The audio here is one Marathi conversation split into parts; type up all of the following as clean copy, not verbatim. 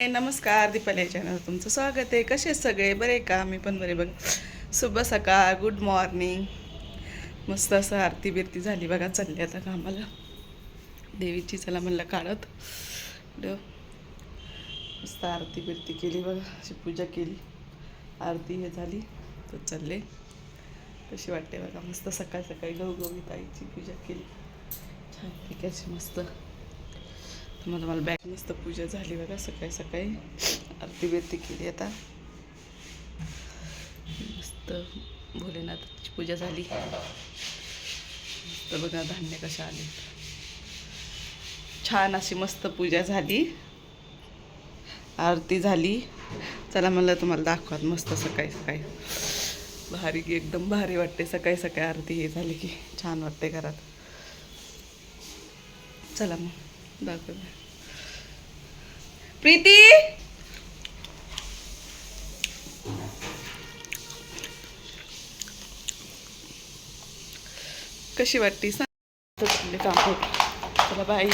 नमस्कार, दीपाली चॅनल तुमचं स्वागत आहे. कसे सगळे बरे का? मी पण बरे बघ. शुभ सकाळ, गुड मॉर्निंग. मस्त असं आरती बिरती झाली बघा. चालली आता कामाला देवीची. चला म्हणलं काढत मस्त आरती बिरती केली बघा. अशी पूजा केली, आरती हे झाली तर चालले. कशी वाटते बघा, मस्त सकाळ सकाळी गवगवीत आईची पूजा केली छान ठीक अशी मस्त. मला बॅग मस्त पूजा झाली बघा. सकाळी सकाळी आरती बिरती केली. आता मस्त भोलेनाथाची पूजा झाली. मस्त बघा धान्य कशा आले, छान अशी मस्त पूजा झाली, आरती झाली. चला म्हणलं तुम्हाला दाखवत मस्त सकाळी सकाळी भारी की एकदम भारी वाटते. सकाळी सकाळी आरती हे झाली की छान वाटते घरात. चला मग दाखवते. प्रीती कशी वाटते सांग. काम चला बाई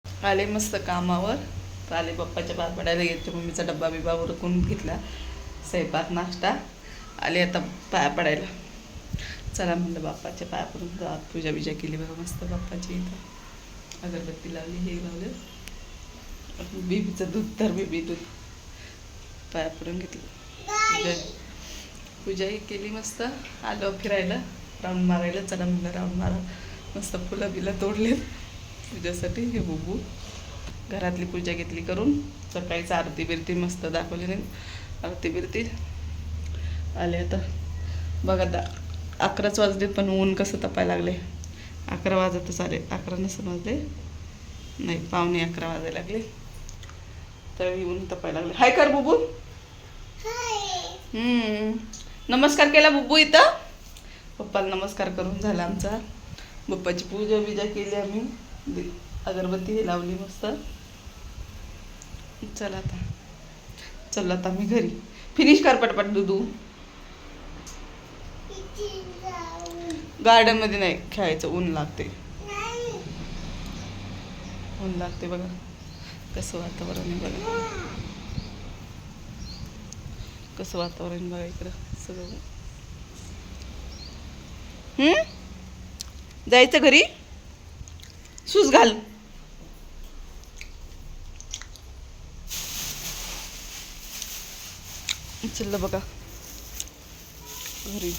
आले मस्त कामावर. आले पप्पाच्या पाय पडायला घेतले. मम्मीचा डब्बा बिब्बा उरकून घेतला, स्वयंपाक नाश्ता. आले आता पाया पडायला. चला म्हणलं बाप्पाच्या पाया पडून पूजा बिजा केली बघा मस्त बाप्पाची. इथं अगरबत्ती लावली, हे लावलं, बेबीचं दूध तर बेबी दूध पाया पडून घेतलं. पूजाही केली मस्त. आलो फिरायला, राऊंड मारायला. चला म्हणलं राऊंड मारा. मस्त फुलं बिलं तोडलेत पूजेसाठी. हे बुबू घरातली पूजा घेतली करून. सकाळीच आरती बिरती मस्त दाखवली नाही, आरती बिरती. आले आता बघा 11च वाजलेत, पण ऊन कसं तपायला लागले. 11 वाजतच आले. 11 नसं वाजले, नाही 11:15 वाजायला लागले. तर ऊन तपायला लागले. हाय कर बुबू. नमस्कार केला बुब्बू इथं. पप्पाला नमस्कार करून झाला आमचा. पप्पाची पूजा बिजा केली आम्ही. अगरबत्ती हे लावली मस्त. चला आता चल आता मी घरी. फिनिश कर पटपट दुधू. गार्डन मध्ये नाही खेळायचं, ऊन लागते. ऊन लागते बघा. कसं वातावरण आहे बघा, कसं वातावरण बघा इकडं सगळं. जायचं घरी. शूज घाल. चल बघा घरी.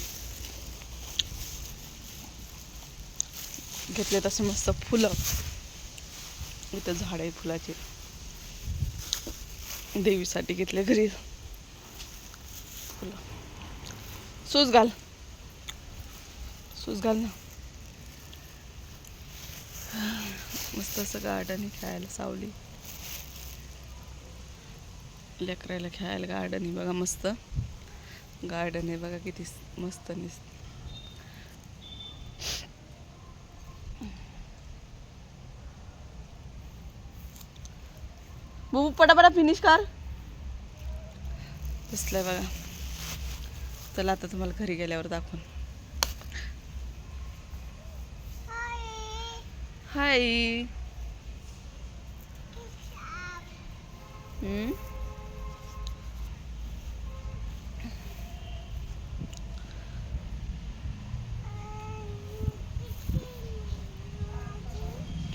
घेतले तसे मस्त फुलं. इथं झाड आहे फुलाचे. देवीसाठी घेतले घरी फुलं. शूज घाल, शूज घाल ना. मस्त असं गार्डन आहे, खेळायला सावली. लेकरायला खेळायला गार्डन आहे बघा. मस्त गार्डन आहे बघा, किती मस्त बघू पटापटा फिनिश कर. दिसलंय बघा. चला आता तुम्हाला घरी गेल्यावर दाखवून. हाय.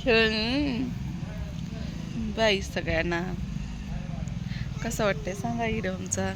खेळ बाई. सगळ्यांना कसं वाटतंय सांगा हिरो आमचा.